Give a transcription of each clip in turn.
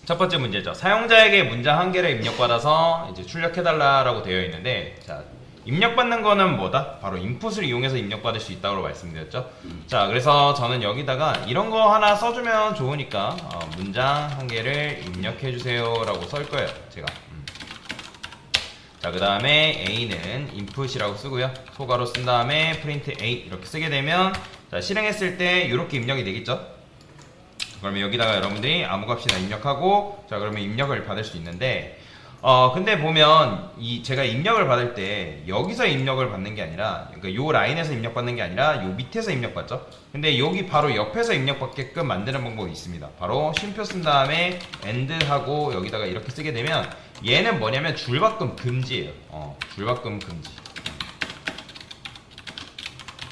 첫 번째 문제죠. 사용자에게 문장 한 개를 입력받아서 이제 출력해달라라고 되어 있는데, 자, 입력받는 거는 뭐다? 바로 인풋을 이용해서 입력받을 수 있다고 말씀드렸죠. 자, 그래서 저는 여기다가 이런 거 하나 써주면 좋으니까 문장 한 개를 입력해주세요라고 쓸 거예요. 제가. 자, 그 다음에 A는 input이라고 쓰고요. 소괄호 쓴 다음에 print A 이렇게 쓰게 되면, 자, 실행했을 때 이렇게 입력이 되겠죠. 그러면 여기다가 여러분들이 아무 값이나 입력하고, 자, 그러면 입력을 받을 수 있는데, 근데 보면 제가 입력을 받을 때 여기서 입력을 받는 게 아니라, 그러니까 요 라인에서 입력 받는 게 아니라 요 밑에서 입력 받죠. 근데 여기 바로 옆에서 입력 받게끔 만드는 방법이 있습니다. 바로 쉼표 쓴 다음에 end 하고 여기다가 이렇게 쓰게 되면, 얘는 뭐냐면 줄바꿈 금지예요. 줄바꿈 금지.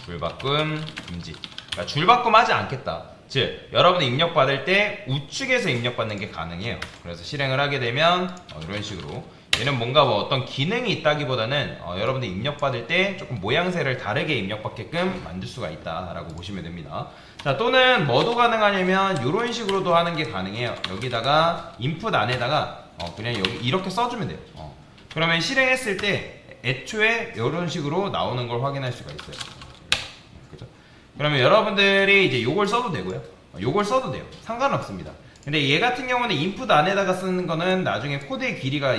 줄바꿈 금지. 그러니까 줄바꿈 하지 않겠다. 즉, 여러분이 입력받을 때 우측에서 입력받는 게 가능해요. 그래서 실행을 하게 되면 이런 식으로, 얘는 뭔가 뭐 어떤 기능이 있다기보다는 여러분들이 입력받을 때 조금 모양새를 다르게 입력받게끔 만들 수가 있다라고 보시면 됩니다. 자, 또는 뭐도 가능하냐면 이런 식으로도 하는 게 가능해요. 여기다가 input 안에다가 그냥 여기 이렇게 써주면 돼요. 그러면 실행했을 때 애초에 이런 식으로 나오는 걸 확인할 수가 있어요. 그러면 여러분들이 이제 요걸 써도 되고요. 요걸 써도 돼요. 상관없습니다. 근데 얘 같은 경우는 인풋 안에다가 쓰는 거는 나중에 코드의 길이가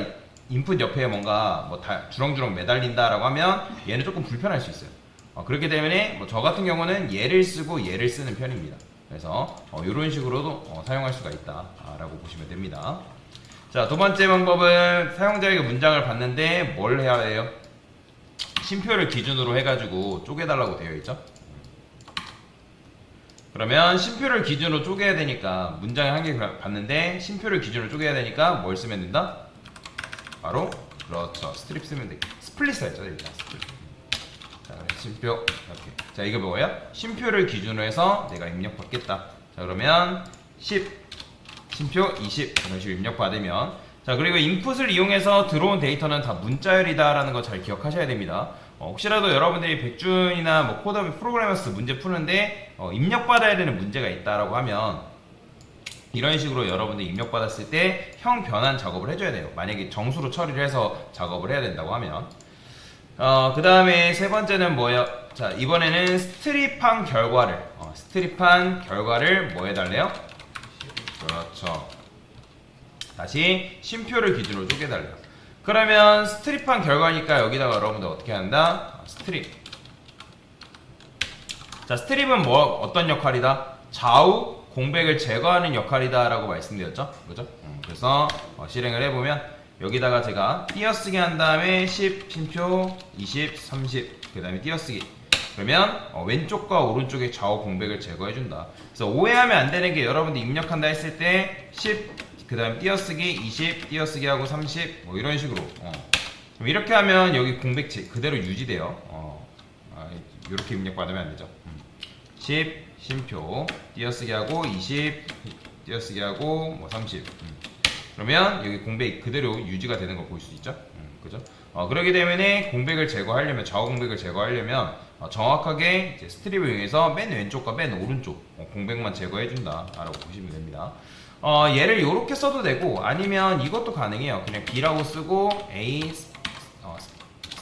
인풋 옆에 뭔가 뭐 주렁주렁 매달린다라고 하면 얘는 조금 불편할 수 있어요. 그렇기 때문에 뭐 저 같은 경우는 얘를 쓰고 얘를 쓰는 편입니다. 그래서 이런 식으로도 사용할 수가 있다라고 보시면 됩니다. 자, 두 번째 방법은 사용자에게 문장을 받는데 뭘 해야 해요? 쉼표를 기준으로 해가지고 쪼개달라고 되어 있죠. 그러면 쉼표를 기준으로 쪼개야 되니까, 문장에 한 개 받는데 쉼표를 기준으로 쪼개야 되니까 뭘 쓰면 된다? 바로 그렇죠, 스트립 쓰면 돼. 스플릿 했죠 일단. 스플릿. 자, 쉼표 이렇게. 자, 이거 뭐예요? 쉼표를 기준으로 해서 내가 입력 받겠다. 자, 그러면 10 쉼표 20 이런 식으로 입력 받으면, 자, 그리고 인풋을 이용해서 들어온 데이터는 다 문자열이다라는 거 잘 기억하셔야 됩니다. 혹시라도 여러분들이 백준이나 뭐 코더 프로그래머스 문제 푸는데 입력받아야 되는 문제가 있다라고 하면, 이런 식으로 여러분들이 입력받았을 때 형 변환 작업을 해줘야 돼요. 만약에 정수로 처리를 해서 작업을 해야 된다고 하면. 그 다음에 세 번째는 뭐예요? 자, 이번에는 스트립한 결과를 뭐 해달래요? 그렇죠. 다시 쉼표를 기준으로 쪼개달래요. 그러면 스트립한 결과니까 여기다가 여러분들 어떻게 한다? 스트립. 자, 스트립은 뭐 어떤 역할이다? 좌우 공백을 제거하는 역할이다 라고 말씀드렸죠. 그죠? 그래서 실행을 해보면 여기다가 제가 띄어쓰기 한 다음에 10 쉼표 20 30 그 다음에 띄어쓰기, 그러면 왼쪽과 오른쪽의 좌우 공백을 제거해준다. 그래서 오해하면 안 되는 게, 여러분들 입력한다 했을 때 10 그 다음 띄어쓰기 20 띄어쓰기 하고 30 뭐 이런 식으로 이렇게 하면 여기 공백 그대로 유지돼요. 이렇게 입력 받으면 안 되죠. 10 쉼표 띄어쓰기 하고 20 띄어쓰기 하고 뭐 30 그러면 여기 공백 그대로 유지가 되는 걸 볼 수 있죠. 그죠? 그렇기 때문에 공백을 제거하려면, 좌우 공백을 제거하려면 정확하게 이제 스트립을 이용해서 맨 왼쪽과 맨 오른쪽 공백만 제거해준다 라고 보시면 됩니다. 얘를 이렇게 써도 되고, 아니면 이것도 가능해요. 그냥 B라고 쓰고 A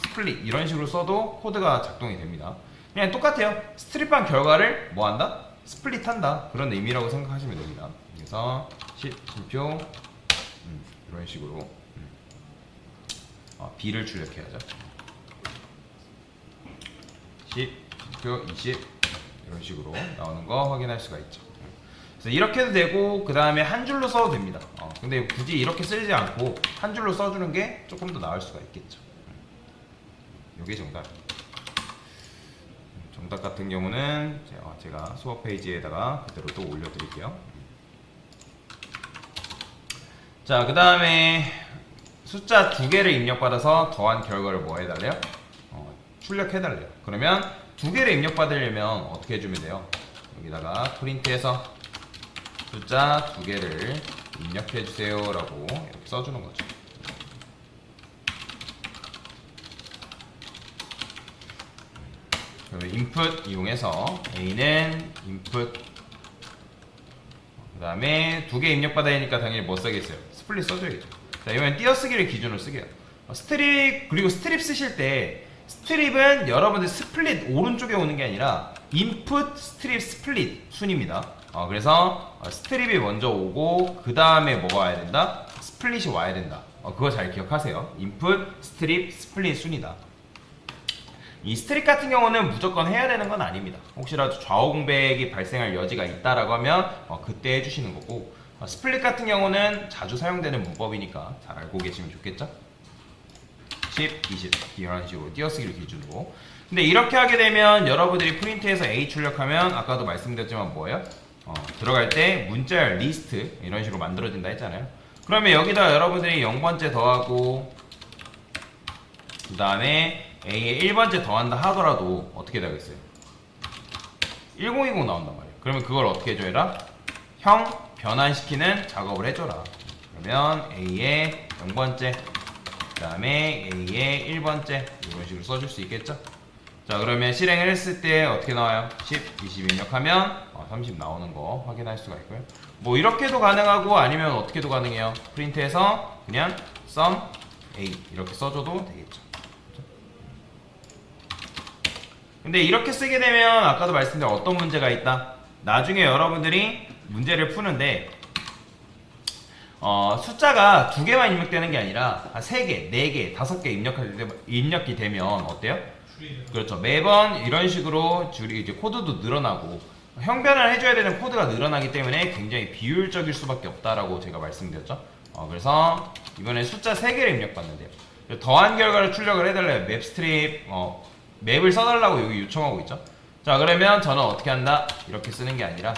스플릿 이런 식으로 써도 코드가 작동이 됩니다. 그냥 똑같아요. 스트립한 결과를 뭐 한다? 스플릿 한다. 그런 의미라고 생각하시면 됩니다. 그래서 10 쉼표 이런 식으로 B를 출력해야죠. 10 쉼표 20 이런 식으로 나오는 거 확인할 수가 있죠. 그래서 이렇게 해도 되고, 그 다음에 한 줄로 써도 됩니다. 근데 굳이 이렇게 쓰지 않고 한 줄로 써주는 게 조금 더 나을 수가 있겠죠. 요게 정답. 정답 같은 경우는 제가 수업 페이지에다가 그대로 또 올려드릴게요. 자, 그 다음에 숫자 2개를 입력받아서 더한 결과를 뭐 해달래요? 출력해달래요. 그러면 2개를 입력받으려면 어떻게 해주면 돼요? 여기다가 프린트해서 숫자 2개를 입력해주세요 라고 이렇게 써주는 거죠. 그러면 input 이용해서 A는 input 그 다음에 두 개 입력받아야 하니까 당연히 뭐 써야겠어요? 스플릿 써줘야겠죠. 자, 이번엔 띄어쓰기를 기준으로 쓰게요. 스트립, 그리고 스트립 쓰실 때 스트립은 여러분들 스플릿 오른쪽에 오는 게 아니라 인풋 스트립 스플릿 순입니다. 그래서 스트립이 먼저 오고 그 다음에 뭐가 와야 된다? 스플릿이 와야 된다. 그거 잘 기억하세요. 인풋 스트립 스플릿 순이다. 이 스트립 같은 경우는 무조건 해야 되는 건 아닙니다. 혹시라도 좌우 공백이 발생할 여지가 있다라고 하면 그때 해주시는 거고, 스플릿 같은 경우는 자주 사용되는 문법이니까 잘 알고 계시면 좋겠죠? 10, 20 이런 식으로 띄어쓰기를 기준으로. 근데 이렇게 하게 되면 여러분들이 프린트해서 A 출력하면 아까도 말씀드렸지만 뭐예요? 들어갈 때 문자열 리스트 이런 식으로 만들어진다 했잖아요. 그러면 여기다 여러분들이 0번째 더하고 그 다음에 A에 1번째 더한다 하더라도 어떻게 되겠어요? 1020 나온단 말이에요. 그러면 그걸 어떻게 해줘라? 형 변환시키는 작업을 해줘라. 그러면 A에 0번째 그 다음에 A에 1번째 이런 식으로 써줄 수 있겠죠? 자, 그러면 실행을 했을 때 어떻게 나와요? 10, 20 입력하면 30 나오는 거 확인할 수가 있고요. 뭐 이렇게도 가능하고 아니면 어떻게도 가능해요. 프린트해서 그냥 sum A 이렇게 써줘도 되겠죠. 근데 이렇게 쓰게 되면 아까도 말씀드린 어떤 문제가 있다? 나중에 여러분들이 문제를 푸는데 숫자가 2개만 입력되는 게 아니라 한 3개, 4개, 5개 입력이 되면 어때요? 그렇죠. 매번 이런 식으로 줄이 이제 코드도 늘어나고 형변을 해줘야 되는 코드가 늘어나기 때문에 굉장히 비효율적일 수밖에 없다라고 제가 말씀드렸죠. 그래서 이번에 숫자 3개를 입력받는데요. 더한 결과를 출력을 해달래요. 맵 스트립 맵을 써달라고 여기 요청하고 있죠. 자, 그러면 저는 어떻게 한다? 이렇게 쓰는 게 아니라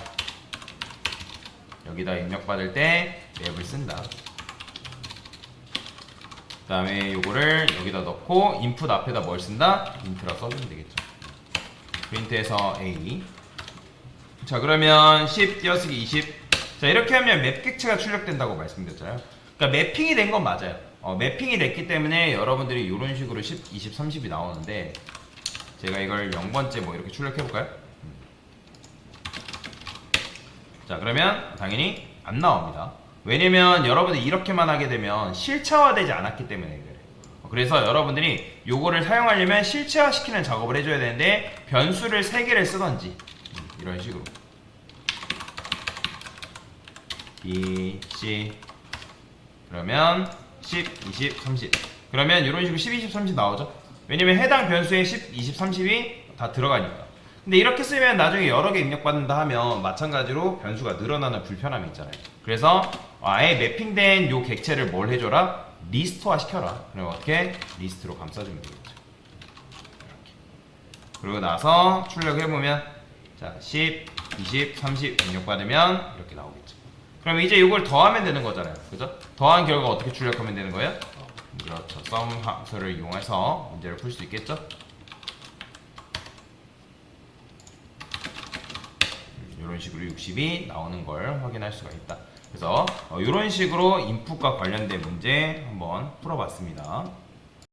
여기다 입력받을 때 맵을 쓴다. 그 다음에 요거를 여기다 넣고 인풋 앞에다 뭘 쓴다? 인트라 써주면 되겠죠. 프린트해서 A. 자, 그러면 10 띄어쓰기 20. 자, 이렇게 하면 맵 객체가 출력된다고 말씀드렸잖아요. 그러니까 매핑이 된 건 맞아요. 매핑이 됐기 때문에 여러분들이 이런 식으로 10, 20, 30이 나오는데 제가 이걸 0번째 뭐 이렇게 출력해볼까요? 자, 그러면 당연히 안 나옵니다. 왜냐면 여러분들이 이렇게만 하게 되면 실체화되지 않았기 때문에 그래요. 그래서 여러분들이 요거를 사용하려면 실체화시키는 작업을 해줘야 되는데 변수를 3개를 쓰던지 이런 식으로 B, C 그러면 10, 20, 30 그러면 이런 식으로 10, 20, 30 나오죠. 왜냐면 해당 변수에 10, 20, 30이 다 들어가니까. 근데 이렇게 쓰면 나중에 여러 개 입력받는다 하면 마찬가지로 변수가 늘어나는 불편함이 있잖아요. 그래서 아예 매핑된 요 객체를 뭘 해줘라? 리스트화 시켜라. 그럼 어떻게? 리스트로 감싸주면 되겠죠. 이렇게. 그러고 나서 출력해보면 자 10, 20, 30 입력받으면 이렇게 나오겠죠. 그럼 이제 이걸 더하면 되는 거잖아요. 그죠? 더한 결과 어떻게 출력하면 되는 거예요? 그렇죠. sum 함수를 이용해서 문제를 풀 수 있겠죠? 이런 식으로 60이 나오는 걸 확인할 수가 있다. 그래서 이런 식으로 인풋과 관련된 문제 한번 풀어봤습니다.